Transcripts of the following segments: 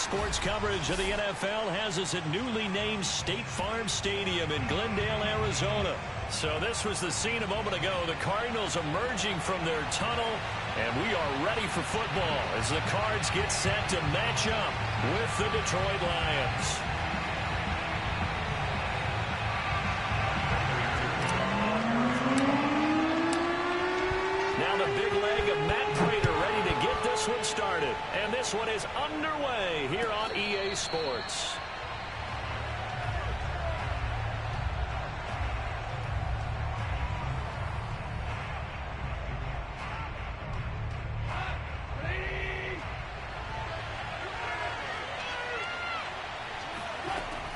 Sports coverage of the NFL has us at newly named State Farm Stadium in Glendale, Arizona. So this was the scene a moment ago. The Cardinals emerging from their tunnel, and we are ready for football as the Cards get set to match up with the Detroit Lions. Now the big leg of Matt Pratt ready to get this one started. And this one is underway here on EA Sports.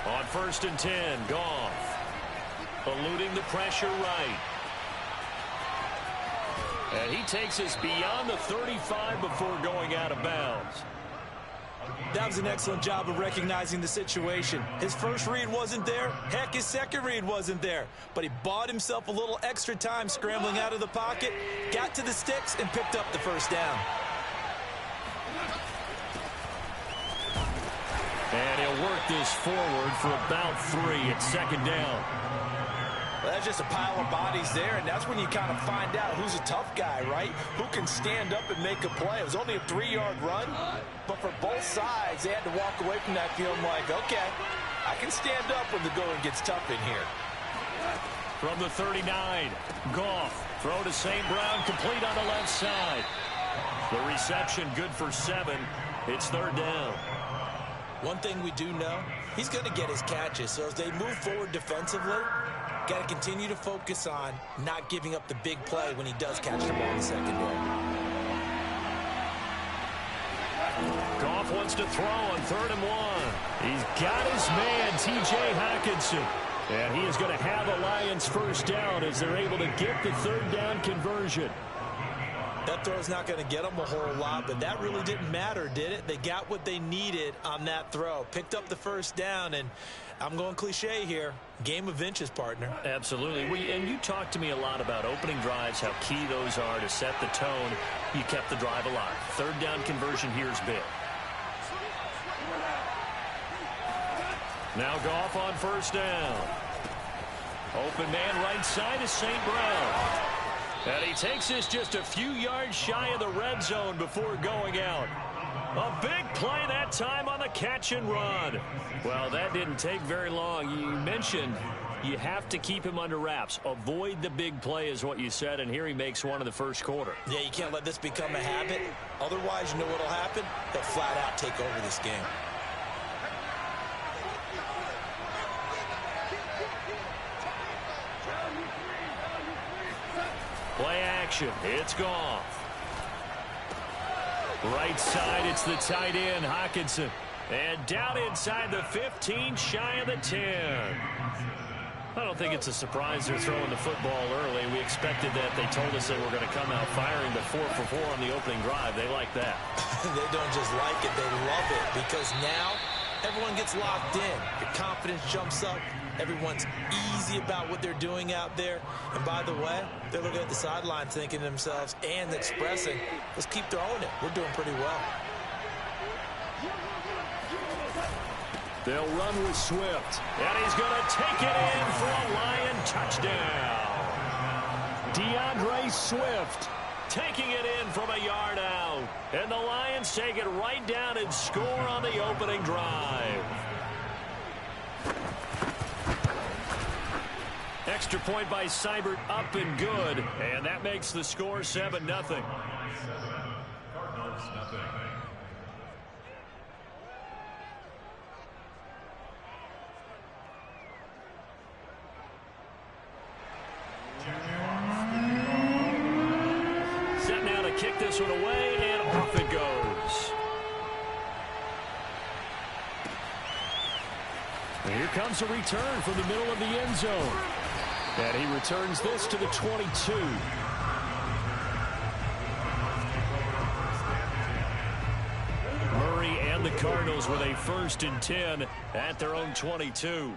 On 1st and 10, Goff. Eluding the pressure right. And he takes us beyond the 35 before going out of bounds. That was an excellent job of recognizing the situation. His first read wasn't there. Heck, his second read wasn't there. But he bought himself a little extra time scrambling out of the pocket, got to the sticks, and picked up the first down. And he'll work this forward for about 3 at 2nd down. Well, that's just a pile of bodies there, and that's when you kind of find out who's a tough guy, right? Who can stand up and make a play. It was only a 3-yard run, but for both sides, they had to walk away from that feeling like, okay, I can stand up when the going gets tough in here. From the 39, Goff, throw to St. Brown, complete on the left side. The reception good for 7. It's 3rd down. One thing we do know, he's going to get his catches, so as they move forward defensively, got to continue to focus on not giving up the big play when he does catch the ball in the secondary. Goff wants to throw on 3rd and 1. He's got his man, T.J. Hockenson. And he is going to have a Lions first down as they're able to get the 3rd down conversion. That throw's not going to get them a whole lot, but that really didn't matter, did it? They got what they needed on that throw. Picked up the first down, and I'm going cliche here. Game of inches, partner. Absolutely. And you talked to me a lot about opening drives, how key those are to set the tone. You kept the drive alive. 3rd down conversion here is big. Now Goff on 1st down. Open man right side is St. Brown. And he takes this just a few yards shy of the red zone before going out. A big play that time on the catch and run. Well, that didn't take very long. You mentioned you have to keep him under wraps. Avoid the big play is what you said, and here he makes one in the 1st quarter. Yeah, you can't let this become a habit. Otherwise, you know what will happen? They'll flat out take over this game. Play action. It's Goff. Right side, it's the tight end, Hockenson. And down inside the 15, shy of the 10. I don't think it's a surprise they're throwing the football early. We expected that. They told us they were going to come out firing the 4 for 4 on the opening drive. They like that. They don't just like it, they love it. Because now everyone gets locked in. Your confidence jumps up. Everyone's easy about what they're doing out there. And by the way, they're looking at the sideline thinking to themselves and expressing, let's keep throwing it. We're doing pretty well. They'll run with Swift. And he's going to take it in for a Lion touchdown. DeAndre Swift taking it in from a yard out. And the Lions take it right down and score on the opening drive. Extra point by Seibert, up and good. And that makes the score 7-0. Set now to kick this one away, and off it goes. And here comes a return from the middle of the end zone. And he returns this to the 22. Murray and the Cardinals with a 1st and 10 at their own 22.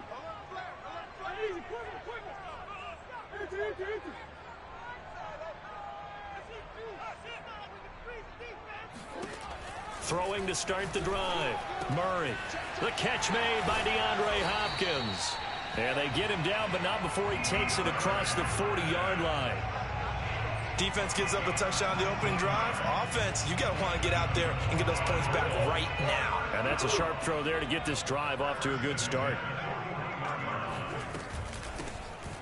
Throwing to start the drive. Murray. The catch made by DeAndre Hopkins. And they get him down, but not before he takes it across the 40-yard line. Defense gives up a touchdown the opening drive. Offense, you got to want to get out there and get those points back right now. And that's a sharp throw there to get this drive off to a good start.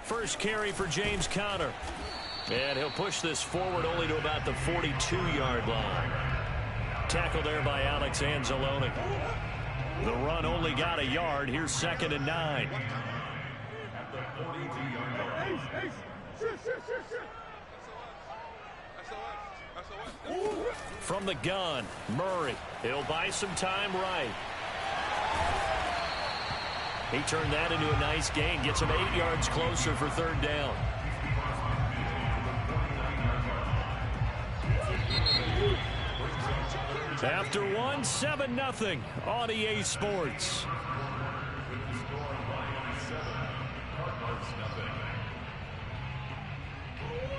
First carry for James Conner. And he'll push this forward only to about the 42-yard line. Tackle there by Alex Anzalone. The run only got a yard. Here's 2nd and 9. From the gun, Murray. He'll buy some time right. He turned that into a nice gain. Gets him 8 yards closer for 3rd down. After 7-0 on EA Sports.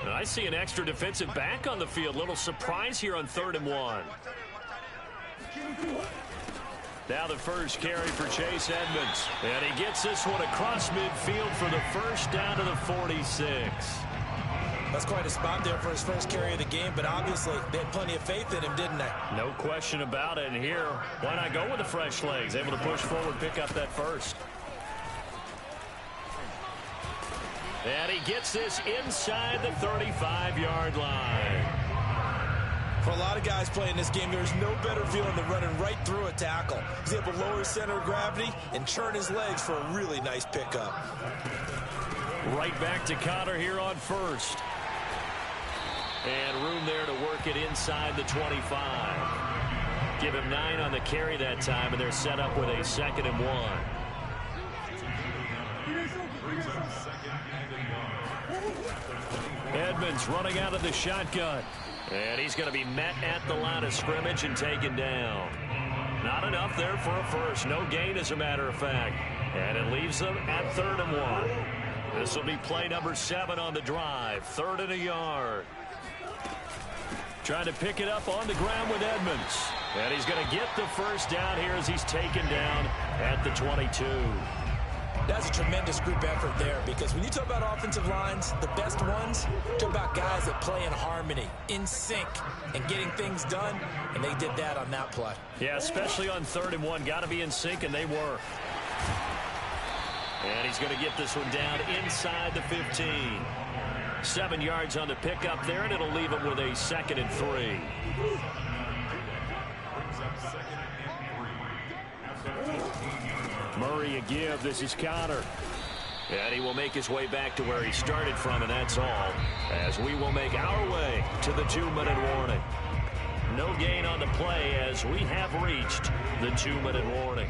I see an extra defensive back on the field. Little surprise here on 3rd and 1. Now the first carry for Chase Edmonds. And he gets this one across midfield for the first down to the 46. That's quite a spot there for his first carry of the game, but obviously they had plenty of faith in him, didn't they? No question about it. And here, why not go with the fresh legs? Able to push forward, pick up that first. And he gets this inside the 35-yard line. For a lot of guys playing this game, there's no better feeling than running right through a tackle. He's able to lower his center of gravity and churn his legs for a really nice pickup. Right back to Conner here on first. And room there to work it inside the 25. Give him 9 on the carry that time, and they're set up with a 2nd and 1. Edmonds running out of the shotgun. And he's going to be met at the line of scrimmage and taken down. Not enough there for a first. No gain, as a matter of fact. And it leaves them at 3rd and 1. This will be play number 7 on the drive. 3rd and a yard. Trying to pick it up on the ground with Edmonds. And he's going to get the first down here as he's taken down at the 22. That's a tremendous group effort there, because when you talk about offensive lines, the best ones, talk about guys that play in harmony, in sync, and getting things done, and they did that on that play. Yeah, especially on 3rd and 1. Got to be in sync, and they were. And he's going to get this one down inside the 15. 7 yards on the pickup there, and it'll leave him with a 2nd and 3. Murray a give. This is Conner. And he will make his way back to where he started from, and that's all, as we will make our way to the 2-minute warning. No gain on the play as we have reached the 2-minute warning.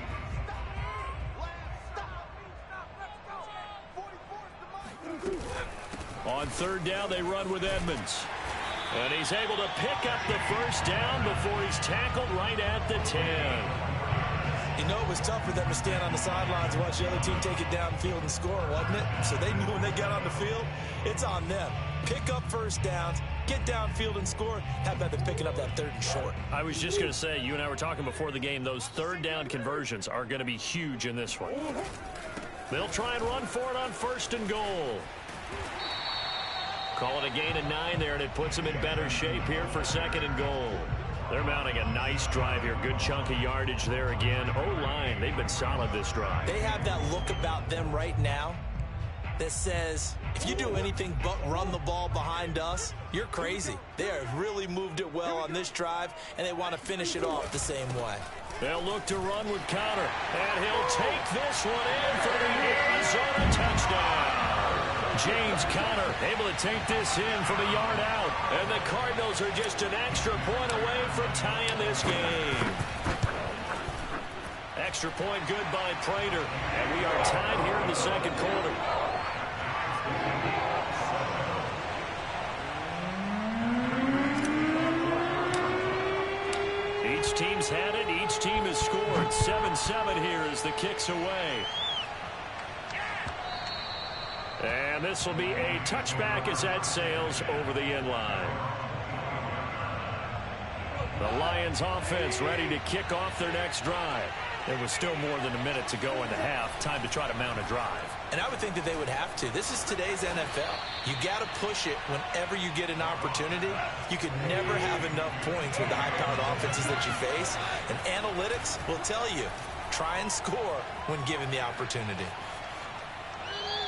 On 3rd down, they run with Edmonds. And he's able to pick up the first down before he's tackled right at the 10. You know, it was tough for them to stand on the sidelines and watch the other team take it downfield and score, wasn't it? So they knew when they got on the field, it's on them. Pick up first downs, get downfield and score. How about them picking up that 3rd and short? I was just going to say, you and I were talking before the game, those 3rd down conversions are going to be huge in this one. They'll try and run for it on 1st and goal. Call it a gain of 9 there, and it puts them in better shape here for 2nd and goal. They're mounting a nice drive here. Good chunk of yardage there again. O-line, they've been solid this drive. They have that look about them right now that says, if you do anything but run the ball behind us, you're crazy. They have really moved it well on this drive, and they want to finish it off the same way. They'll look to run with Conner, and he'll take this one in for the Arizona touchdown. James Conner able to take this in from a yard out. And the Cardinals are just an extra point away from tying this game. Extra point good by Prater. And we are tied here in the 2nd quarter. Each team's had it. Each team has scored. 7-7 here as the kick's away. And this will be a touchback as that sails over the end line. The Lions offense ready to kick off their next drive. There was still more than a minute to go in the half. Time to try to mount a drive. And I would think that they would have to. This is today's NFL. You got to push it whenever you get an opportunity. You could never have enough points with the high-powered offenses that you face. And analytics will tell you, try and score when given the opportunity.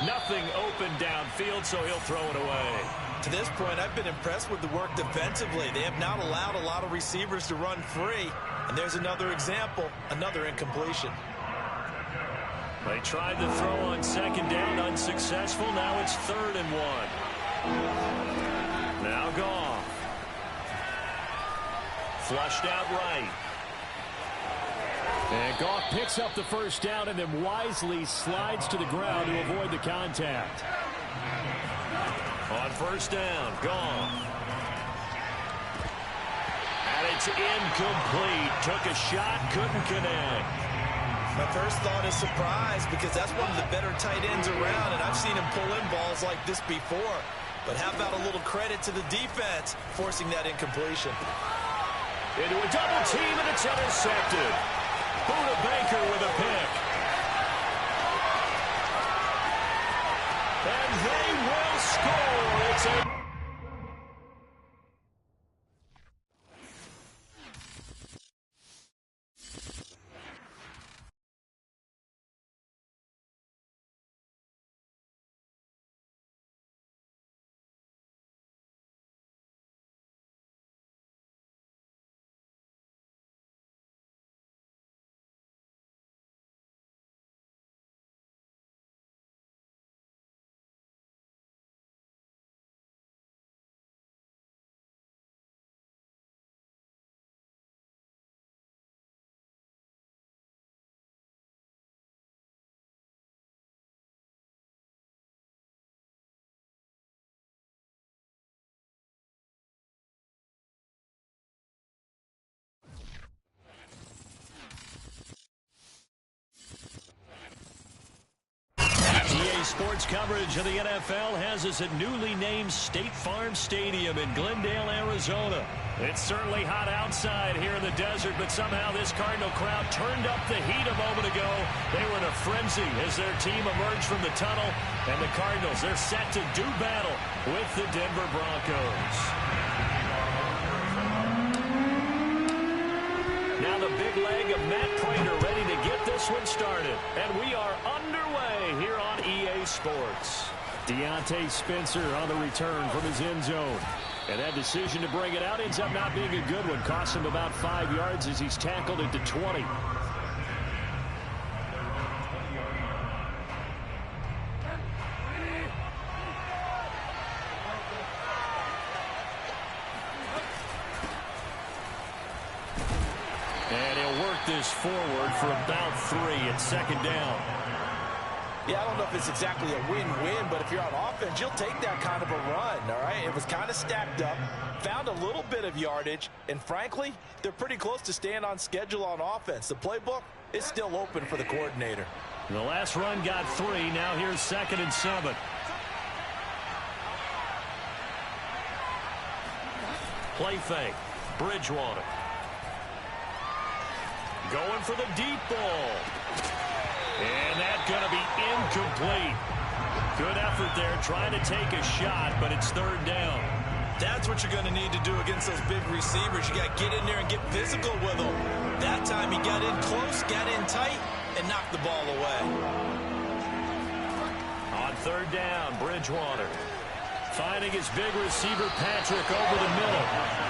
Nothing open downfield, so he'll throw it away. To this point, I've been impressed with the work defensively. They have not allowed a lot of receivers to run free. And there's another example, another incompletion. They tried to throw on second down, unsuccessful. Now it's 3rd and 1. Now Goff. Flushed out right. And Goff picks up the first down and then wisely slides to the ground to avoid the contact. On first down, Goff. And it's incomplete. Took a shot, couldn't connect. My first thought is surprise because that's one of the better tight ends around, and I've seen him pull in balls like this before. But how about a little credit to the defense forcing that incompletion? Into a double team, and it's intercepted. Buda Baker with a pick. And they will score. It's a Sports coverage of the NFL has us at newly named State Farm Stadium in Glendale, Arizona. It's certainly hot outside here in the desert, but somehow this Cardinal crowd turned up the heat a moment ago. They were in a frenzy as their team emerged from the tunnel, and the Cardinals, they're set to do battle with the Denver Broncos. Now the big leg of Matt Pratt ready to get this one started. And we are underway here on EA Sports. Deontay Spencer on the return from his end zone. And that decision to bring it out ends up not being a good one. Cost him about 5 yards as he's tackled into 20. And he'll work this forward for about 3 at second down. Yeah, I don't know if it's exactly a win-win, but if you're on offense, you'll take that kind of a run, all right? It was kind of stacked up, found a little bit of yardage, and frankly, they're pretty close to staying on schedule on offense. The playbook is still open for the coordinator. The last run got 3. Now here's 2nd and 7. Play fake. Bridgewater. Going for the deep ball. And that's going to be incomplete. Good effort there trying to take a shot, but it's 3rd down. That's what you're going to need to do against those big receivers. You got to get in there and get physical with them. That time he got in close, got in tight, and knocked the ball away. On 3rd down, Bridgewater. Finding his big receiver, Patrick, over the middle.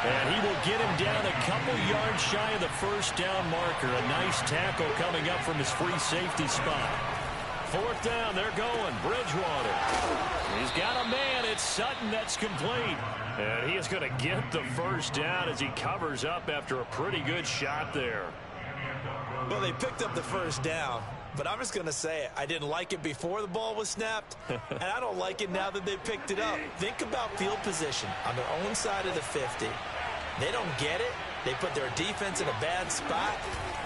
And he will get him down a couple yards shy of the 1st down marker. A nice tackle coming up from his free safety spot. 4th down, they're going. Bridgewater. He's got a man. It's Sutton that's complete. And he is going to get the 1st down as he covers up after a pretty good shot there. Well, they picked up the 1st down. But I'm just going to say it. I didn't like it before the ball was snapped, and I don't like it now that they picked it up. Think about field position on their own side of the 50. They don't get it. They put their defense in a bad spot,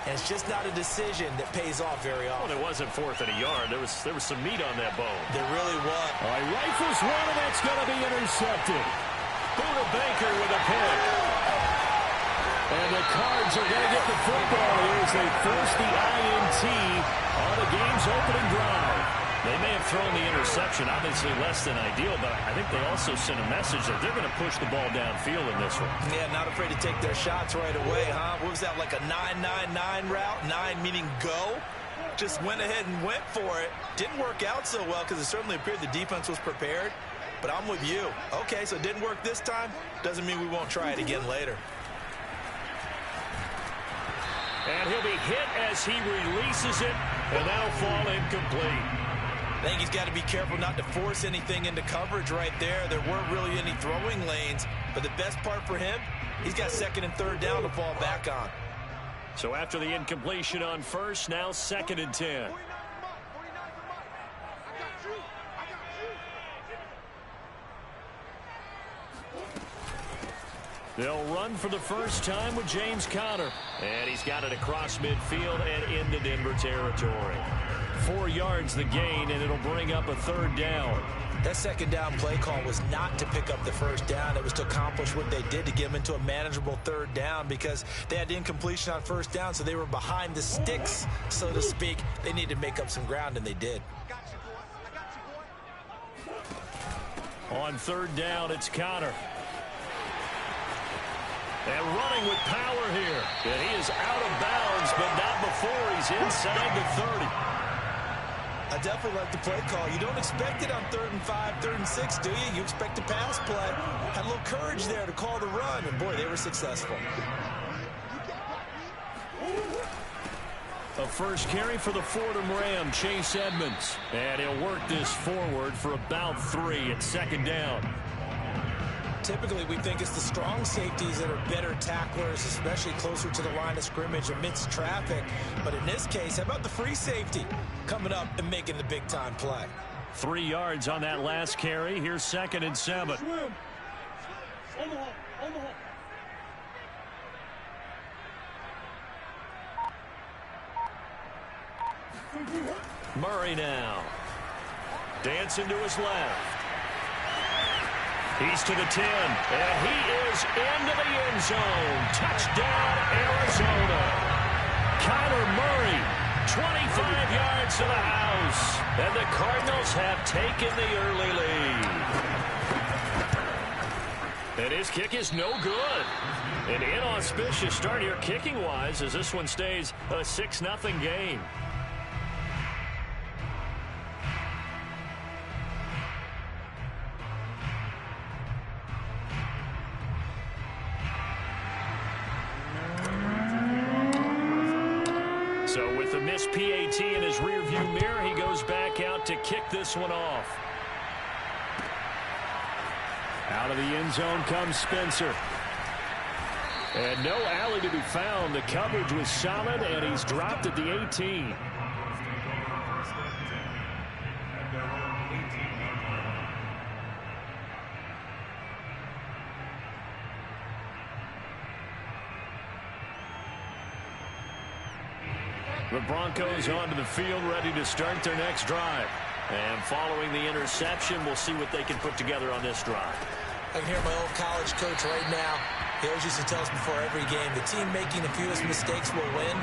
and it's just not a decision that pays off very often. Well, it wasn't 4th and a yard. There was some meat on that bone. There really was. All right, rifles one, and that's going to be intercepted. Buda Baker with a pick. And the Cards are going to get the football here as they force the INT on the game's opening drive. They may have thrown the interception, obviously less than ideal, but I think they also sent a message that they're going to push the ball downfield in this one. Yeah, not afraid to take their shots right away, huh? What was that, like a 9-9-9 route? 9 meaning go? Just went ahead and went for it. Didn't work out so well because it certainly appeared the defense was prepared. But I'm with you. Okay, so it didn't work this time. Doesn't mean we won't try it again later. And he'll be hit as he releases it, and that'll fall incomplete. I think he's got to be careful not to force anything into coverage right there. There weren't really any throwing lanes, but the best part for him, he's got second and third down to fall back on. So after the incompletion on first, now 2nd and 10. They'll run for the first time with James Conner. And he's got it across midfield and into Denver territory. 4 yards the gain, and it'll bring up a third down. That second down play call was not to pick up the first down. It was to accomplish what they did to get them into a manageable third down because they had the incompletion on first down, so they were behind the sticks, so to speak. They needed to make up some ground, and they did. On third down, it's Conner. And running with power here. And he is out of bounds, but not before he's inside the 30. I definitely like the play call. You don't expect it on 3rd and 5, 3rd and 6, do you? You expect a pass play. Had a little courage there to call the run, and boy, they were successful. A first carry for the Fordham Ram, Chase Edmonds. And he'll work this forward for about 3 at 2nd down. Typically, we think it's the strong safeties that are better tacklers, especially closer to the line of scrimmage amidst traffic. But in this case, how about the free safety coming up and making the big-time play? 3 yards on that last carry. Here's 2nd and 7. Murray now. Dancing to his left. He's to the 10, and he is into the end zone. Touchdown, Arizona. Kyler Murray, 25 yards to the house. And the Cardinals have taken the early lead. And his kick is no good. An inauspicious start here kicking-wise as this one stays a 6-0 game. So with the missed PAT in his rearview mirror, he goes back out to kick this one off. Out of the end zone comes Spencer. And no alley to be found. The coverage was solid, and he's dropped at the 18. The Broncos onto the field, ready to start their next drive. And following the interception, we'll see what they can put together on this drive. I can hear my old college coach right now. He always used to tell us before every game, the team making the fewest mistakes will win.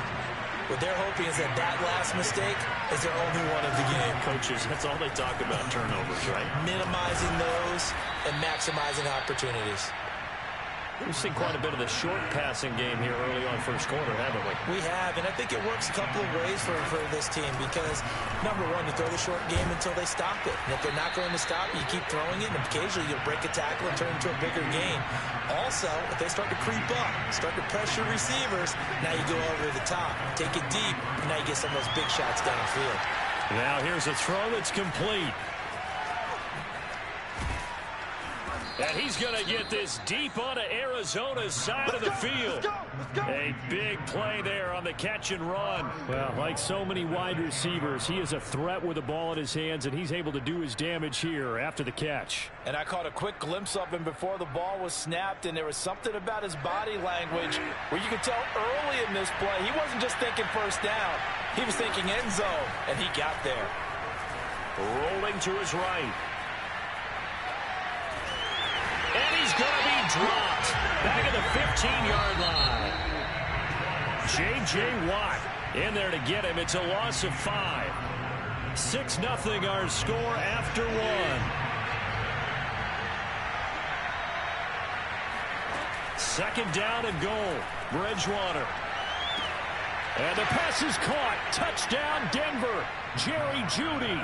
What they're hoping is that that last mistake is their only one of the game. Coaches, that's all they talk about, turnovers, right? Minimizing those and maximizing opportunities. We've seen quite a bit of the short passing game here early on first quarter, haven't we? We have, and I think it works a couple of ways for this team because, number one, you throw the short game until they stop it. And if they're not going to stop it, you keep throwing it, and occasionally you'll break a tackle and turn it into a bigger gain. Also, if they start to creep up, start to pressure receivers, now you go over the top, take it deep, and now you get some of those big shots downfield. Now here's a throw that's complete. And he's going to get this deep onto Arizona's side of the field. A big play there on the catch and run. Well, like so many wide receivers, he is a threat with the ball in his hands, and he's able to do his damage here after the catch. And I caught a quick glimpse of him before the ball was snapped, and there was something about his body language where you could tell early in this play he wasn't just thinking first down. He was thinking end zone, and he got there. Rolling to his right. And he's going to be dropped. Back at the 15-yard line. J.J. Watt in there to get him. It's a loss of 5. 6-0 our score after 1. Second down and goal. Bridgewater. And the pass is caught. Touchdown, Denver. Jerry Jeudy.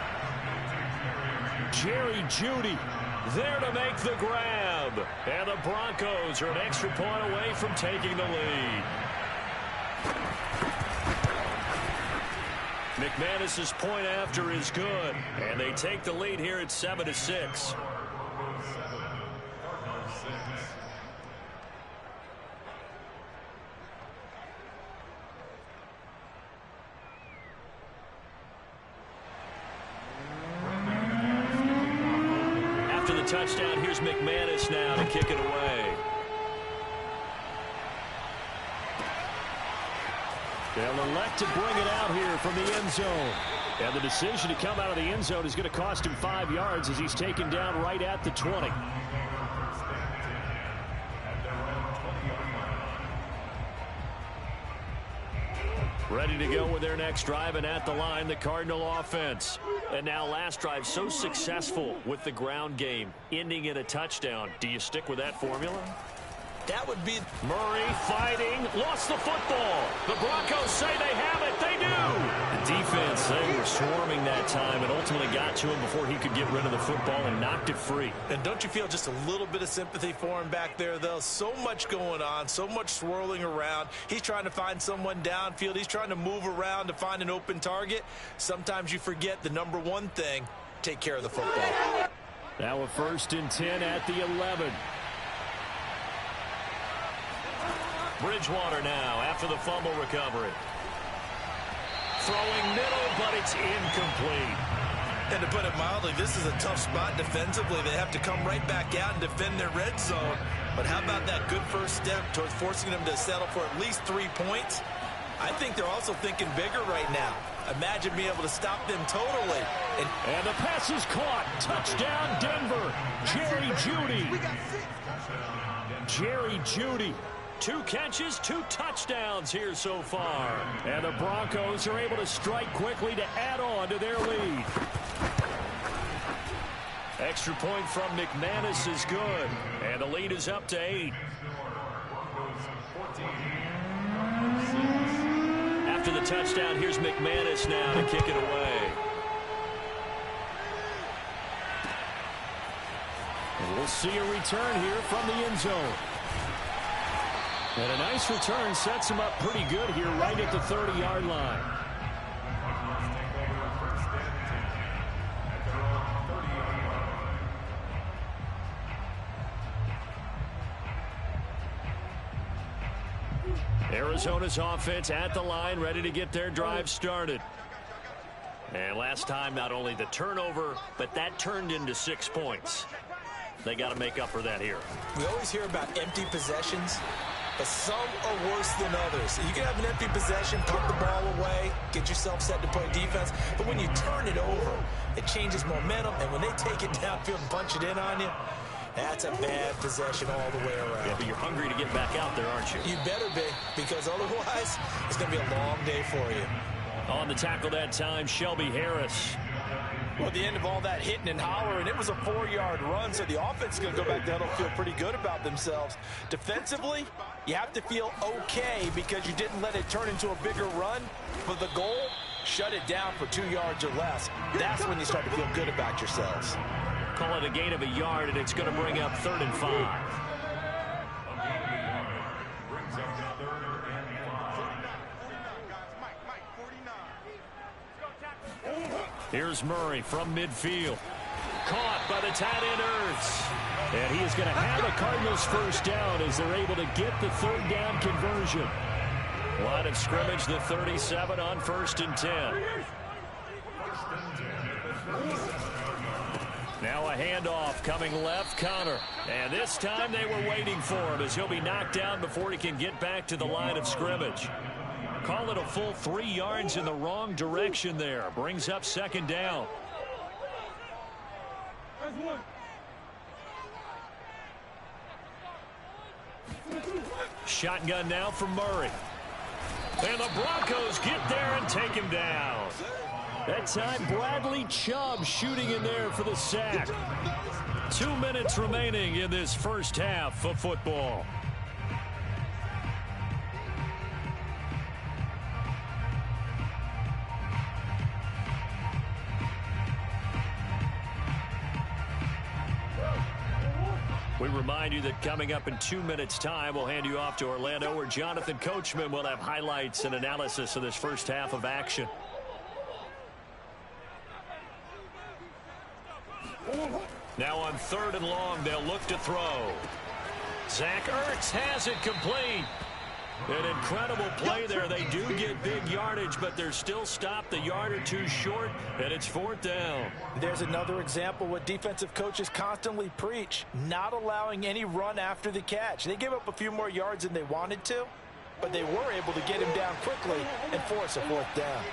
Jerry Jeudy there to make the grab. And the Broncos are an extra point away from taking the lead. McManus's point after is good. And they take the lead here at 7-6. After the touchdown, here's McManus now to kick it away. They'll elect to bring it out here from the end zone. And the decision to come out of the end zone is going to cost him 5 yards as he's taken down right at the 20. Ready to go with their next drive, and at the line, the Cardinal offense. And now last drive so successful with the ground game, ending in a touchdown. Do you stick with that formula? That would be Murray fighting, lost the football. The Broncos say they have it. They do. The defense, they were swarming that time and ultimately got to him before he could get rid of the football and knocked it free. And don't you feel just a little bit of sympathy for him back there, though? So much going on, so much swirling around. He's trying to find someone downfield. He's trying to move around to find an open target. Sometimes you forget the number one thing, take care of the football. Now a 1st and 10 at the 11. Bridgewater now after the fumble recovery. Throwing middle, but it's incomplete. And to put it mildly, this is a tough spot defensively. They have to come right back out and defend their red zone. But how about that good first step towards forcing them to settle for at least 3 points? I think they're also thinking bigger right now. Imagine being able to stop them totally. And the pass is caught. Touchdown, Denver. Jerry Jeudy. Jerry Jeudy. 2 catches, 2 touchdowns here so far. And the Broncos are able to strike quickly to add on to their lead. Extra point from McManus is good. And the lead is up to 8. After the touchdown, here's McManus now to kick it away. And we'll see a return here from the end zone. And a nice return sets him up pretty good here right at the 30-yard line. Arizona's offense at the line, ready to get their drive started. And last time, not only the turnover, but that turned into 6 points. They got to make up for that here. We always hear about empty possessions, but some are worse than others. You can have an empty possession, put the ball away, get yourself set to play defense, but when you turn it over, it changes momentum, and when they take it downfield and punch it in on you, that's a bad possession all the way around. Yeah, but you're hungry to get back out there, aren't you? You better be, because otherwise, it's going to be a long day for you. On the tackle that time, Shelby Harris. Well, at the end of all that hitting and hollering, it was a 4-yard run, so the offense is going to go back down and feel pretty good about themselves. Defensively, you have to feel okay because you didn't let it turn into a bigger run. But the goal, shut it down for 2 yards or less. That's when you start to feel good about yourselves. Call it a gain of a yard, and it's going to bring up 3rd and 5. Here's Murray from midfield. Caught by the tight end Ertz. And he is going to have a Cardinals first down as they're able to get the 3rd down conversion. Line of scrimmage, the 37 on 1st and 10. Now a handoff coming left, Connor. And this time they were waiting for him as he'll be knocked down before he can get back to the line of scrimmage. Call it a full 3 yards in the wrong direction there. Brings up 2nd down. Shotgun now from Murray. And the Broncos get there and take him down. That time, Bradley Chubb shooting in there for the sack. 2 minutes remaining in this first half of football. We remind you that coming up in 2 minutes' time, we'll hand you off to Orlando, where Jonathan Coachman will have highlights and analysis of this first half of action. Now on 3rd and long, they'll look to throw. Zach Ertz has it complete. An incredible play there. They do get big yardage, but they're still stopped a yard or two short, and it's 4th down. There's another example what defensive coaches constantly preach, not allowing any run after the catch. They gave up a few more yards than they wanted to, but they were able to get him down quickly and force a 4th down.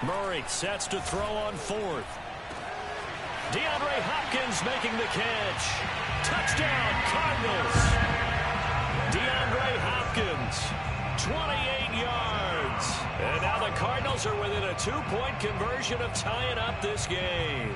Murray sets to throw on 4th. DeAndre Hopkins making the catch. Touchdown, Cardinals. DeAndre Hopkins, 28 yards. And now the Cardinals are within a 2-point conversion of tying up this game.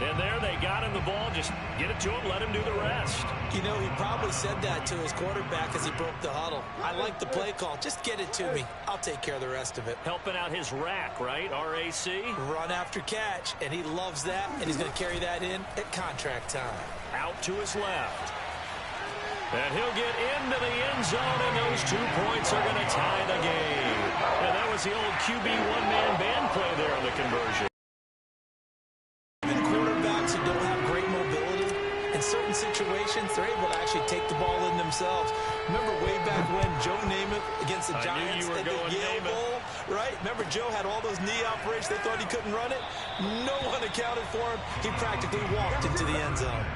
And there they got him the ball. Just get it to him, let him do the rest. You know, he probably said that to his quarterback as he broke the huddle. I like the play call. Just get it to me. I'll take care of the rest of it. Helping out his rack, right? R-A-C? Run after catch, and he loves that, and he's going to carry that in at contract time. Out to his left. And he'll get into the end zone, and those 2 points are going to tie the game. And that was the old QB one-man band play there on the conversion. Quarterbacks who don't have great mobility, in certain situations, they're able to actually take the ball in themselves. Remember way back when Joe Namath against the Giants at the Yale Bowl, right? Remember Joe had all those knee operations. They thought he couldn't run it. No one accounted for him. He practically walked into the end zone.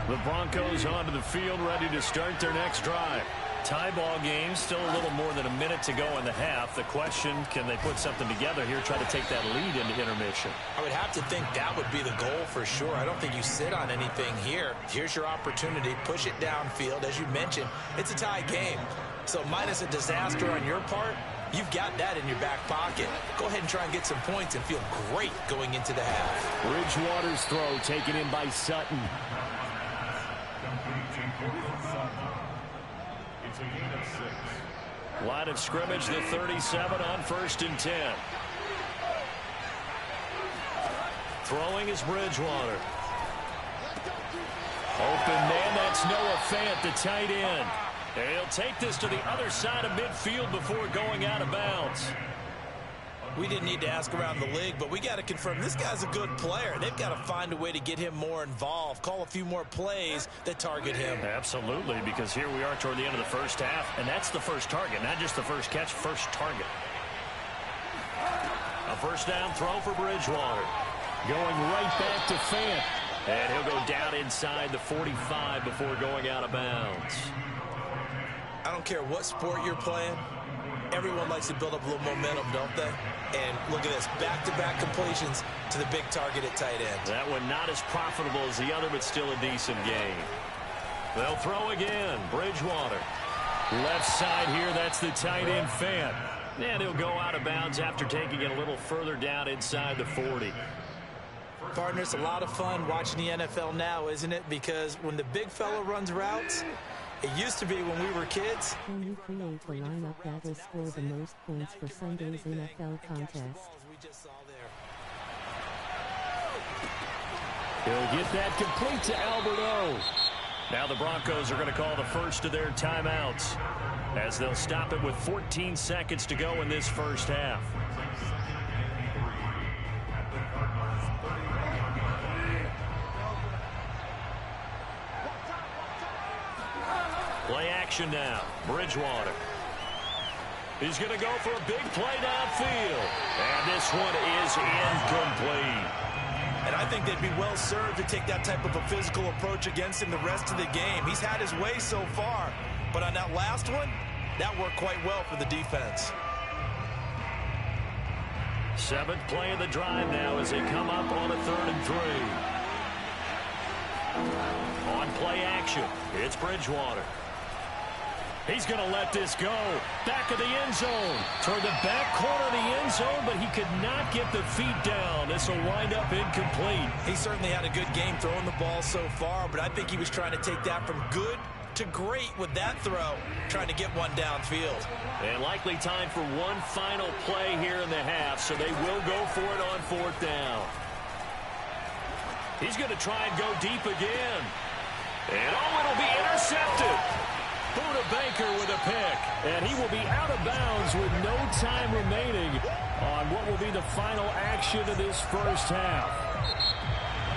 The Broncos onto the field, ready to start their next drive. Tie ball game, still a little more than a minute to go in the half. The question, can they put something together here, try to take that lead into intermission? I would have to think that would be the goal for sure. I don't think you sit on anything here. Here's your opportunity. Push it downfield. As you mentioned, it's a tie game. So minus a disaster on your part, you've got that in your back pocket. Go ahead and try and get some points and feel great going into the half. Bridgewater's throw taken in by Sutton. Line of scrimmage, the 37 on 1st and 10. Throwing is Bridgewater. Open man, that's Noah Fant, the tight end. And he'll take this to the other side of midfield before going out of bounds. We didn't need to ask around the league, but we got to confirm this guy's a good player. They've got to find a way to get him more involved, call a few more plays that target him. Absolutely, because here we are toward the end of the first half, and that's the first target, not just the first catch, first target. A 1st down throw for Bridgewater. Going right back to Fant. And he'll go down inside the 45 before going out of bounds. I don't care what sport you're playing. Everyone likes to build up a little momentum, don't they? And look at this, back-to-back completions to the big target at tight end. That one not as profitable as the other, but still a decent game. They'll throw again. Bridgewater. Left side here, that's the tight end Fant. And he'll go out of bounds after taking it a little further down inside the 40. Partners, a lot of fun watching the NFL now, isn't it? Because when the big fella runs routes, it used to be when we were kids. Can you create a lineup that will score the most points for Sunday's NFL contest? He'll get that complete to Alberto. Now the Broncos are going to call the first of their timeouts as they'll stop it with 14 seconds to go in this first half. Play action now. Bridgewater. He's going to go for a big play downfield. And this one is incomplete. And I think they'd be well served to take that type of a physical approach against him the rest of the game. He's had his way so far, but on that last one, that worked quite well for the defense. Seventh play of the drive now as they come up on a 3rd and 3. On play action, it's Bridgewater. He's going to let this go. Back of the end zone. Toward the back corner of the end zone, but he could not get the feet down. This will wind up incomplete. He certainly had a good game throwing the ball so far, but I think he was trying to take that from good to great with that throw, trying to get one downfield. And likely time for one final play here in the half, so they will go for it on 4th down. He's going to try and go deep again. And it'll be intercepted. Buda Baker with a pick. And he will be out of bounds with no time remaining on what will be the final action of this first half.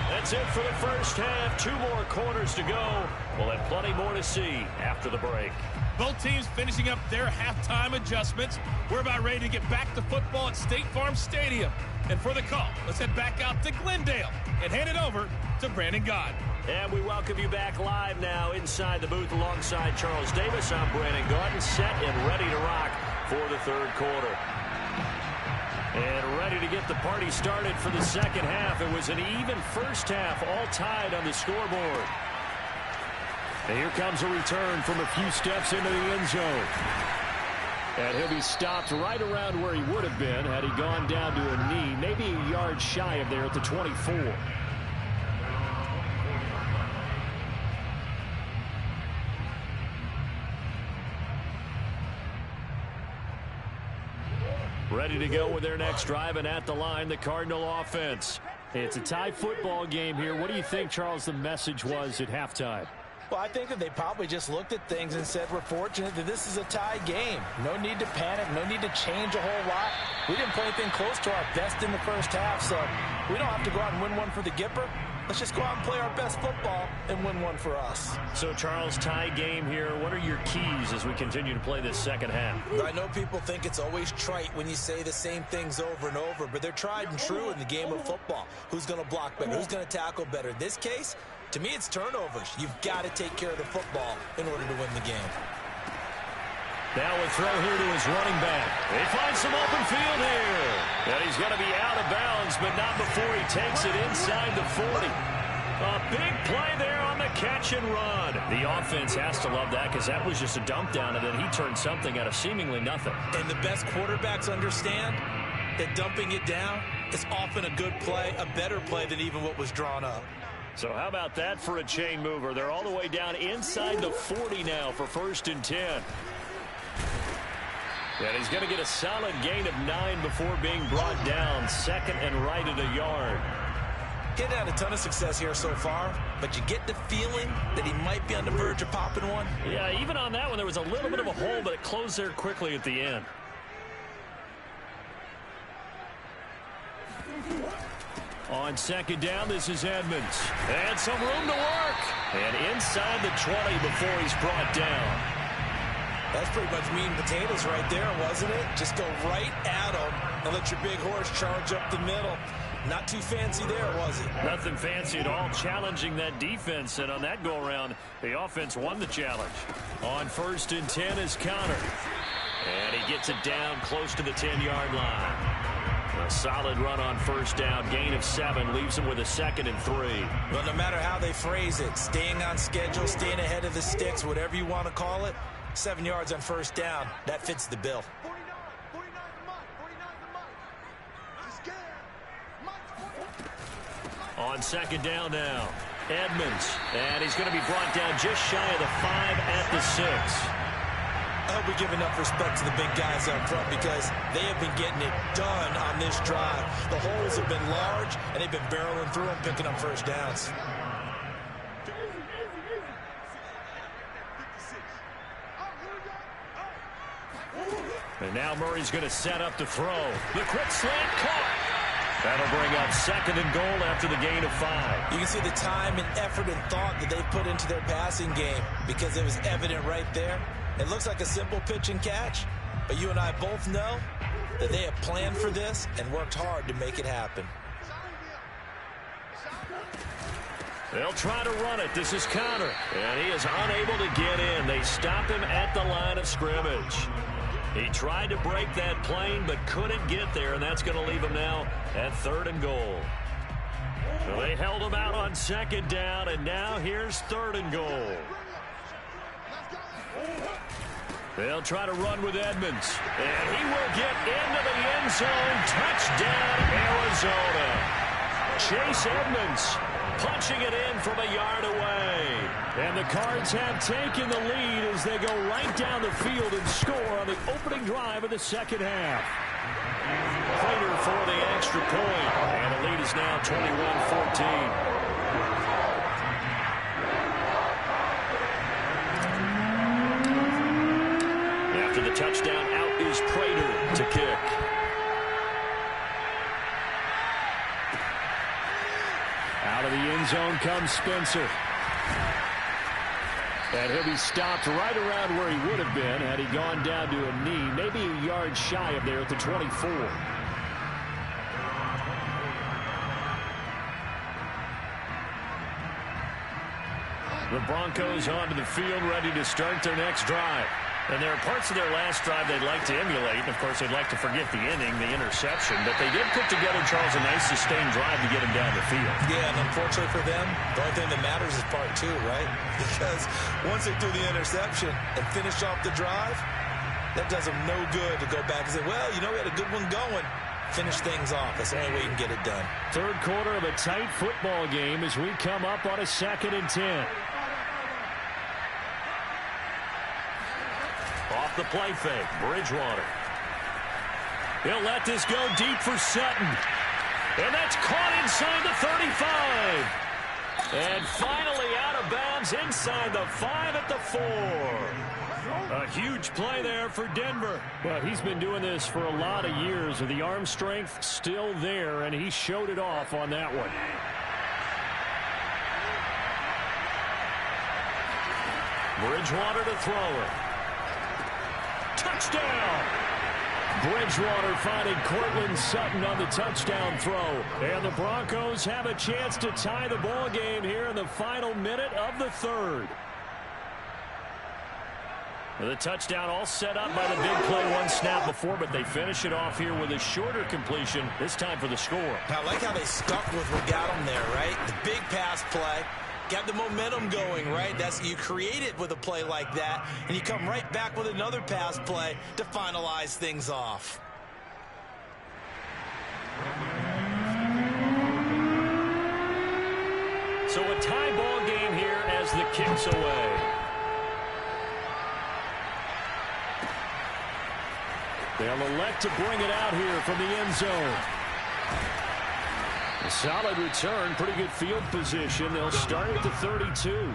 That's it for the first half. 2 more quarters to go. We'll have plenty more to see after the break. Both teams finishing up their halftime adjustments. We're about ready to get back to football at State Farm Stadium. And for the call, let's head back out to Glendale and hand it over to Brandon Gott. And we welcome you back live now inside the booth alongside Charles Davis. I'm Brandon Gott, set and ready to rock for the 3rd quarter. And ready to get the party started for the second half. It was an even first half, all tied on the scoreboard. And here comes a return from a few steps into the end zone. And he'll be stopped right around where he would have been had he gone down to a knee, maybe a yard shy of there at the 24. Ready to go with their next drive, and at the line, the Cardinal offense. It's a tie football game here. What do you think, Charles, the message was at halftime? Well, I think that they probably just looked at things and said, we're fortunate that this is a tie game. No need to panic. No need to change a whole lot. We didn't play anything close to our best in the first half, so we don't have to go out and win one for the Gipper. Let's just go out and play our best football and win one for us. So, Charles, tie game here. What are your keys as we continue to play this second half? I know people think it's always trite when you say the same things over and over, but they're tried and true in the game of football. Who's going to block better? Who's going to tackle better? In this case, to me, it's turnovers. You've got to take care of the football in order to win the game. Now a throw here to his running back. He finds some open field here. And he's going to be out of bounds, but not before he takes it inside the 40. A big play there on the catch and run. The offense has to love that because that was just a dump down, and then he turned something out of seemingly nothing. And the best quarterbacks understand that dumping it down is often a good play, a better play than even what was drawn up. So how about that for a chain mover? They're all the way down inside the 40 now for 1st and 10. And he's going to get a solid gain of 9 before being brought down. 2nd and right at a yard. He's had a ton of success here so far, but you get the feeling that he might be on the verge of popping one. Yeah, even on that one, there was a little bit of a hole, but it closed there quickly at the end. On 2nd down, this is Edmonds. And some room to work. And inside the 20 before he's brought down. That's pretty much meat and potatoes right there, wasn't it? Just go right at him and let your big horse charge up the middle. Not too fancy there, was it? Nothing fancy at all, challenging that defense. And on that go-around, the offense won the challenge. On 1st and 10 is Connor. And he gets it down close to the 10-yard line. A solid run on 1st down. Gain of 7 leaves him with a 2nd and 3. Well, no matter how they phrase it, staying on schedule, staying ahead of the sticks, whatever you want to call it, 7 yards on 1st down, that fits the bill. On 2nd down now, Edmonds. And he's going to be brought down just shy of the 5 at the 6. I hope we give enough respect to the big guys up front because they have been getting it done on this drive. The holes have been large, and they've been barreling through them, picking up 1st downs. And now Murray's going to set up the throw. The quick slant caught. That'll bring up 2nd and goal after the gain of 5. You can see the time and effort and thought that they've put into their passing game because it was evident right there. It looks like a simple pitch and catch, but you and I both know that they have planned for this and worked hard to make it happen. They'll try to run it. This is Connor, and he is unable to get in. They stop him at the line of scrimmage. He tried to break that plane but couldn't get there, and that's going to leave him now at 3rd and goal. So they held him out on 2nd down, and now here's 3rd and goal. They'll try to run with Edmonds, and he will get into the end zone. Touchdown, Arizona. Chase Edmonds punching it in from a yard away. And the Cards have taken the lead as they go right down the field and score on the opening drive of the 2nd half. Prater for the extra point, and the lead is now 21-14. After the touchdown, out is Prater to kick. Out of the end zone comes Spencer. And he'll be stopped right around where he would have been had he gone down to a knee, maybe a yard shy of there at the 24. The Broncos onto the field, ready to start their next drive. And there are parts of their last drive they'd like to emulate. And, of course, they'd like to forget the inning, the interception. But they did put together, Charles, a nice sustained drive to get him down the field. Yeah, and unfortunately for them, the only thing that matters is part 2, right? Because once they threw the interception and finished off the drive, that does them no good to go back and say, well, you know, we had a good one going. Finish things off. That's the only way you can get it done. 3rd quarter of a tight football game as we come up on a 2nd and 10. Off the play fake, Bridgewater. He'll let this go deep for Sutton. And that's caught inside the 35. And finally out of bounds inside the 5 at the 4. A huge play there for Denver. Well, he's been doing this for a lot of years, and the arm strength still there, and he showed it off on that one. Bridgewater to throw it. Touchdown! Bridgewater finding Cortland Sutton on the touchdown throw. And the Broncos have a chance to tie the ball game here in the final minute of the 3rd. The touchdown all set up by the big play one snap before, but they finish it off here with a shorter completion, this time for the score. I like how they stuck with what got them there, right? The big pass play. Got the momentum going, right? You create it with a play like that, and you come right back with another pass play to finalize things off. So a tie ball game here as the kick's away. They'll elect to bring it out here from the end zone. A solid return, pretty good field position. They'll start at the 32.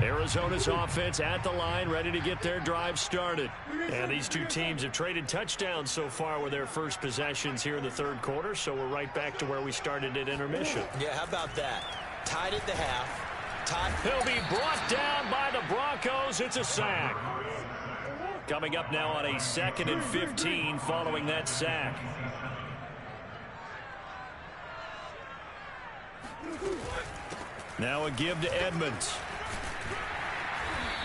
Arizona's offense at the line, ready to get their drive started. And these two teams have traded touchdowns so far with their first possessions here in the 3rd quarter, so we're right back to where we started at intermission. Yeah, how about that? Tied at the half. He'll be brought down by the Broncos. It's a sack. Coming up now on a 2nd and 15 following that sack. Now a give to Edmonds.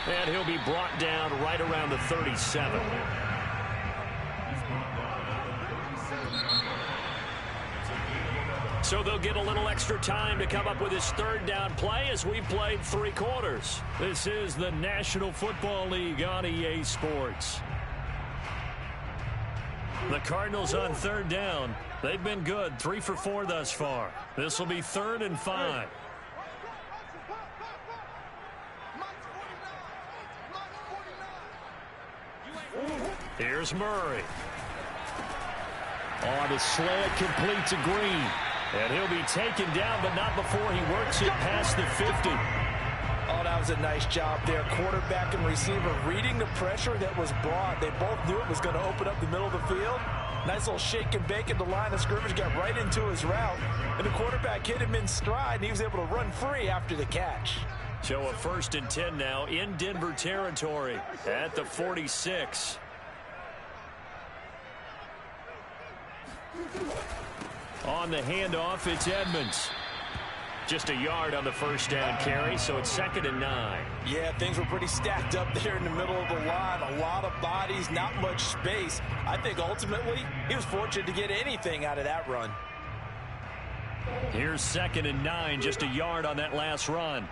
And he'll be brought down right around the 37. So they'll get a little extra time to come up with his 3rd down play as we played 3 quarters. This is the National Football League on EA Sports. The Cardinals on 3rd down. They've been good, 3 for 4 thus far. This will be 3rd and 5. Here's Murray. On the slant, complete to Green. And he'll be taken down, but not before he works it past the 50. Oh, that was a nice job there. Quarterback and receiver reading the pressure that was brought. They both knew it was going to open up the middle of the field. Nice little shake and bake at the line of scrimmage, got right into his route. And the quarterback hit him in stride, and he was able to run free after the catch. So a 1st and 10 now in Denver territory at the 46. On the handoff, it's Edmonds. Just a yard on the 1st down carry, so it's 2nd and 9. Yeah, things were pretty stacked up there in the middle of the line. A lot of bodies, not much space. I think ultimately he was fortunate to get anything out of that run. Here's 2nd and 9, just a yard on that last run.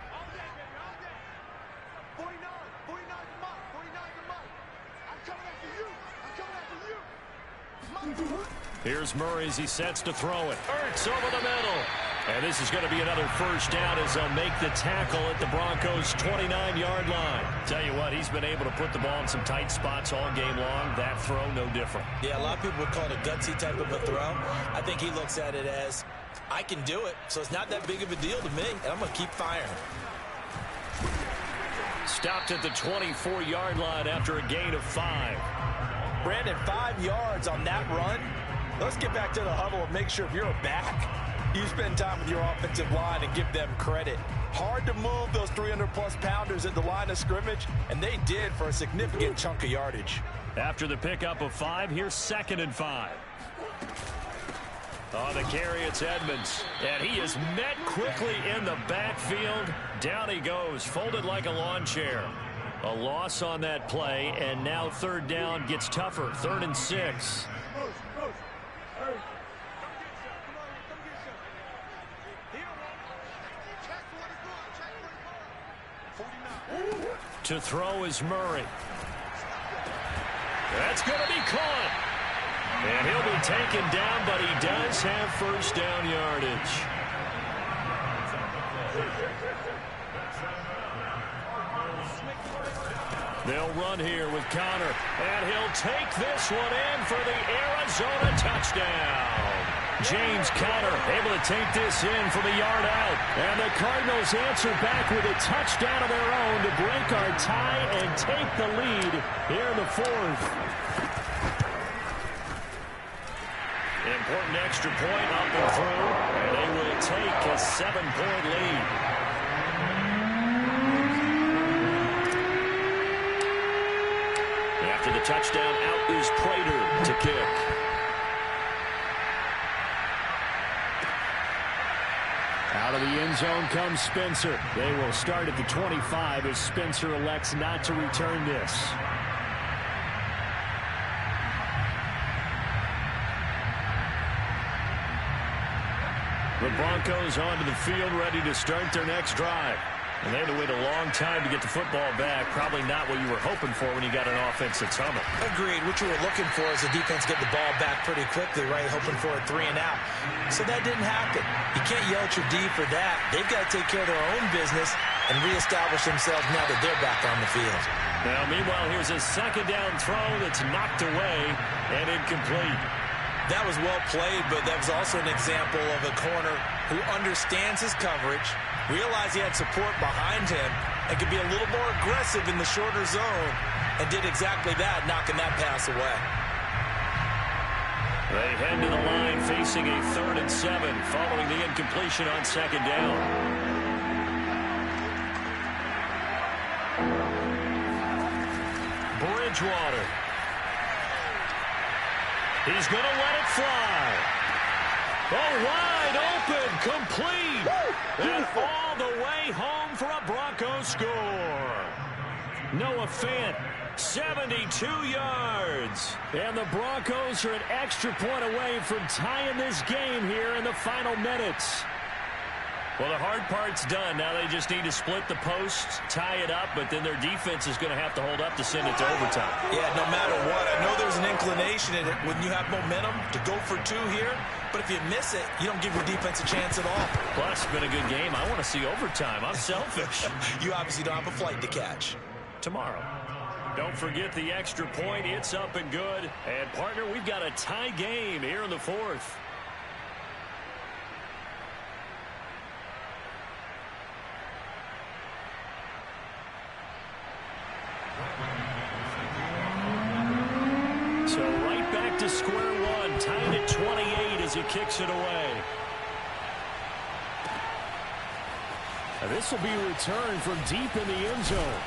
Here's Murray as he sets to throw it. Ertz over the middle. And this is going to be another 1st down as they'll make the tackle at the Broncos' 29-yard line. Tell you what, he's been able to put the ball in some tight spots all game long. That throw, no different. Yeah, a lot of people would call it a gutsy type of a throw. I think he looks at it as, I can do it, so it's not that big of a deal to me, and I'm going to keep firing. Stopped at the 24-yard line after a gain of 5. Brandon, 5 yards on that run. Let's get back to the huddle and make sure if you're a back, you spend time with your offensive line and give them credit. Hard to move those 300-plus pounders at the line of scrimmage, and they did for a significant chunk of yardage. After the pickup of 5, here's 2nd and 5. On the carry, it's Edmonds. And he is met quickly in the backfield. Down he goes, folded like a lawn chair. A loss on that play, and now 3rd down gets tougher. 3rd and 6. To throw is Murray. That's going to be caught. And he'll be taken down, but he does have 1st down yardage. They'll run here with Connor. And he'll take this one in for the Arizona touchdown. James Conner able to take this in from a yard out. And the Cardinals answer back with a touchdown of their own to break our tie and take the lead here in the 4th. Important extra point up and through. And they will take a 7-point lead. After the touchdown, out is Prater to kick. Out of the end zone comes Spencer. They will start at the 25 as Spencer elects not to return this. The Broncos onto the field ready to start their next drive. And they had to wait a long time to get the football back. Probably not what you were hoping for when you got an offense that's humming. Agreed. What you were looking for is the defense get the ball back pretty quickly, right? Hoping for a 3 and out. So that didn't happen. You can't yell at your D for that. They've got to take care of their own business and reestablish themselves now that they're back on the field. Now, meanwhile, here's a 2nd down throw that's knocked away and incomplete. That was well played, but that was also an example of a corner who understands his coverage, realized he had support behind him, and could be a little more aggressive in the shorter zone, and did exactly that, knocking that pass away. They head to the line facing a 3rd and 7 following the incompletion on 2nd down. Bridgewater. He's going to let it fly. Oh, wide open, complete. And all the way home for a Broncos score. Noah Fant, 72 yards. And the Broncos are an extra point away from tying this game here in the final minutes. Well, the hard part's done. Now they just need to split the posts, tie it up, but then their defense is going to have to hold up to send it to overtime. Yeah, no matter what. I know there's an inclination in it when you have momentum to go for 2 here, but if you miss it, you don't give your defense a chance at all. Plus, it's been a good game. I want to see overtime. I'm selfish. You obviously don't have a flight to catch. Tomorrow. Don't forget the extra point. It's up and good. And, partner, we've got a tie game here in the 4th. So right back to square one, tied at 28 as he kicks it away. And this will be a return from deep in the end zone.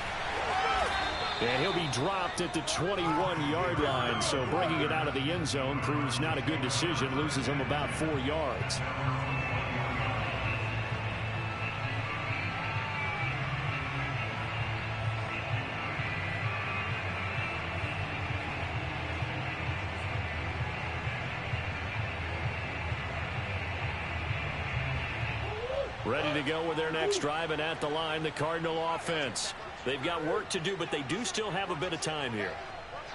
And he'll be dropped at the 21-yard line. So bringing it out of the end zone proves not a good decision. Loses him about 4 yards. Ready to go with their next drive, and at the line, the Cardinal offense. They've got work to do, but they do still have a bit of time here.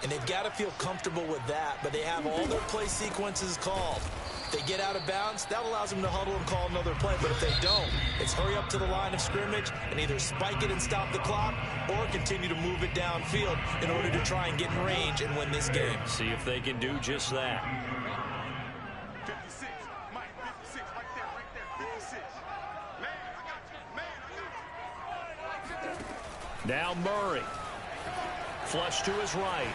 And they've got to feel comfortable with that, but they have all their play sequences called. If they get out of bounds, that allows them to huddle and call another play, but if they don't, it's hurry up to the line of scrimmage and either spike it and stop the clock or continue to move it downfield in order to try and get in range and win this game. See if they can do just that. Now Murray. Flush to his right.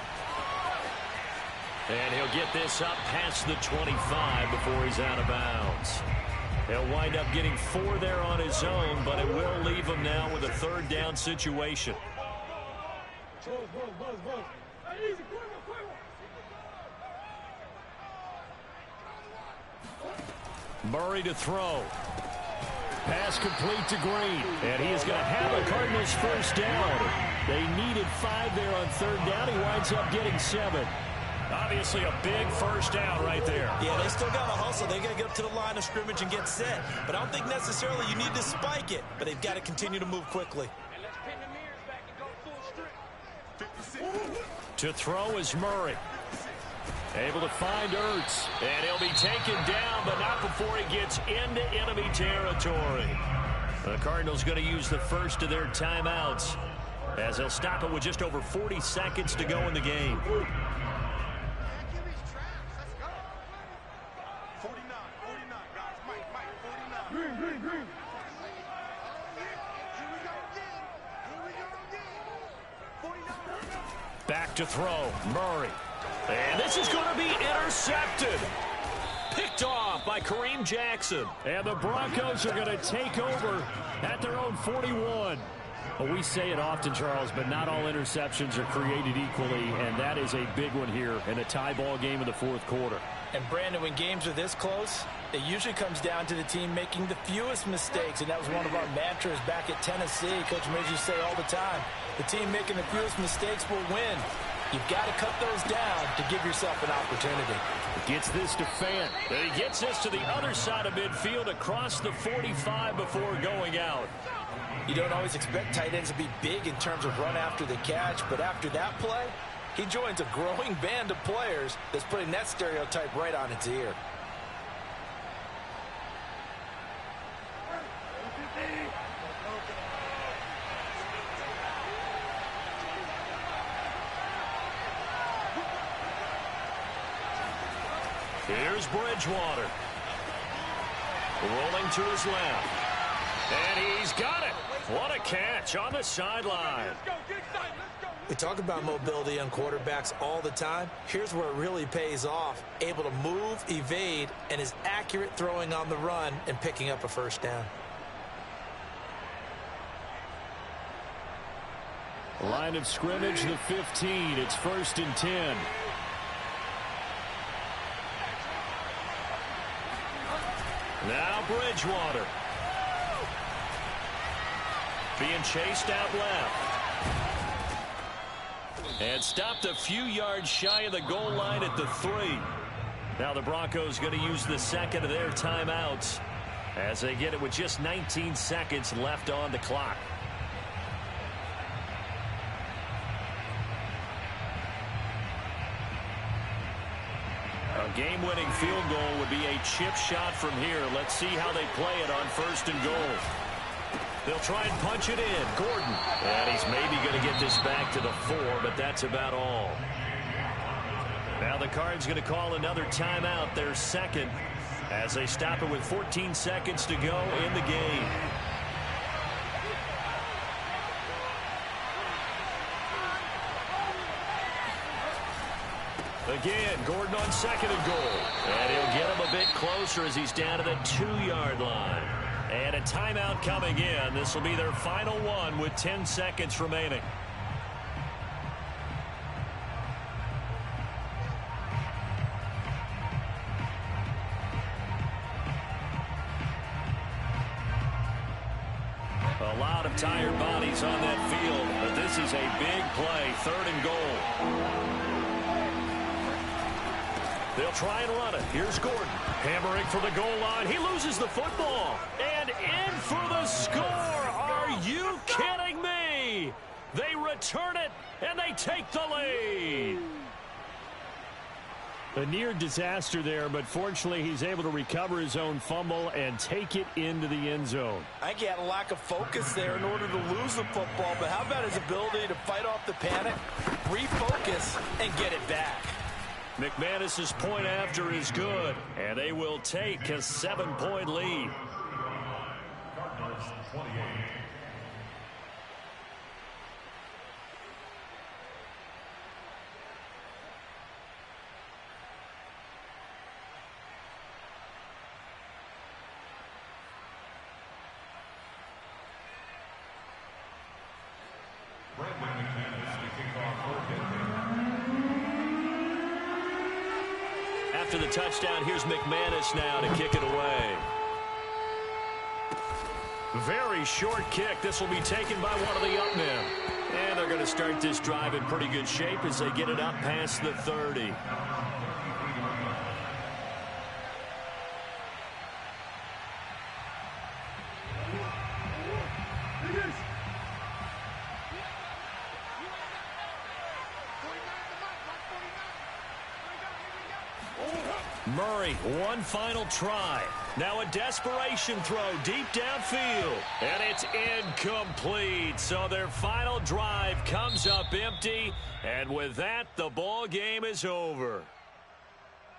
And he'll get this up past the 25 before he's out of bounds. He'll wind up getting 4 there on his own, but it will leave him now with a third down situation. Murray to throw. Pass complete to Green. And he is going to have the Cardinals first down. They needed 5 there on third down. He winds up getting 7. Obviously a big first down right there. Yeah, they still got to hustle. They got to get up to the line of scrimmage and get set. But I don't think necessarily you need to spike it. But they've got to continue to move quickly. To throw is Murray. Able to find Ertz. And he'll be taken down, but not before he gets into enemy territory. The Cardinals going to use the first of their timeouts as they'll stop it with just over 40 seconds to go in the game. Back to throw, Murray. And this is going to be intercepted. Picked off by Kareem Jackson. And the Broncos are going to take over at their own 41. Well, we say it often, Charles, but not all interceptions are created equally, and that is a big one here in a tie ball game in the fourth quarter. And, Brandon, when games are this close, it usually comes down to the team making the fewest mistakes, and that was one of our mantras back at Tennessee. Coach Midge used to say all the time, the team making the fewest mistakes will win. You've got to cut those down to give yourself an opportunity. Gets this to Fant. And he gets this to the other side of midfield across the 45 before going out. You don't always expect tight ends to be big in terms of run after the catch, but after that play, he joins a growing band of players that's putting that stereotype right on its ear. Here's Bridgewater. Rolling to his left. And he's got it. What a catch on the sideline. We talk about mobility on quarterbacks all the time. Here's where it really pays off. Able to move, evade, and is accurate throwing on the run and picking up a first down. Line of scrimmage, the 15. It's 1st and 10. Now Bridgewater. Being chased out left. And stopped a few yards shy of the goal line at the 3. Now the Broncos going to use the second of their timeouts as they get it with just 19 seconds left on the clock. A game-winning field goal would be a chip shot from here. Let's see how they play it on 1st and goal. They'll try and punch it in. Gordon. And he's maybe going to get this back to the 4, but that's about all. Now the Cards going to call another timeout, their second, as they stop it with 14 seconds to go in the game. Again, Gordon on 2nd and goal. And he'll get him a bit closer as he's down to the 2-yard line. And a timeout coming in. This will be their final one with 10 seconds remaining. A lot of tired bodies on that field, but this is a big play, 3rd and goal. They'll try and run it. Here's Gordon. Hammering for the goal line. He loses the football. And in for the score. Are you kidding me? They return it, and they take the lead. A near disaster there, but fortunately he's able to recover his own fumble and take it into the end zone. I think he had a lack of focus there in order to lose the football, but how about his ability to fight off the panic, refocus, and get it back? McManus's point after is good, and they will take a 7-point lead. After the touchdown, here's McManus now to kick it away. Very short kick. This will be taken by one of the up men. And they're going to start this drive in pretty good shape as they get it up past the 30. Murray, one final try. Now a desperation throw deep downfield. And it's incomplete. So their final drive comes up empty. And with that, the ball game is over.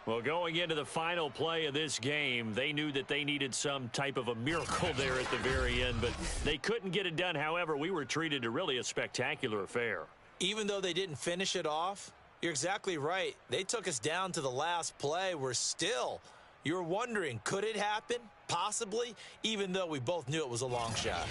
Well, going into the final play of this game, they knew that they needed some type of a miracle there at the very end. But they couldn't get it done. However, we were treated to really a spectacular affair. Even though they didn't finish it off, you're exactly right. They took us down to the last play. We're still, you're wondering, could it happen? Possibly, even though we both knew it was a long shot.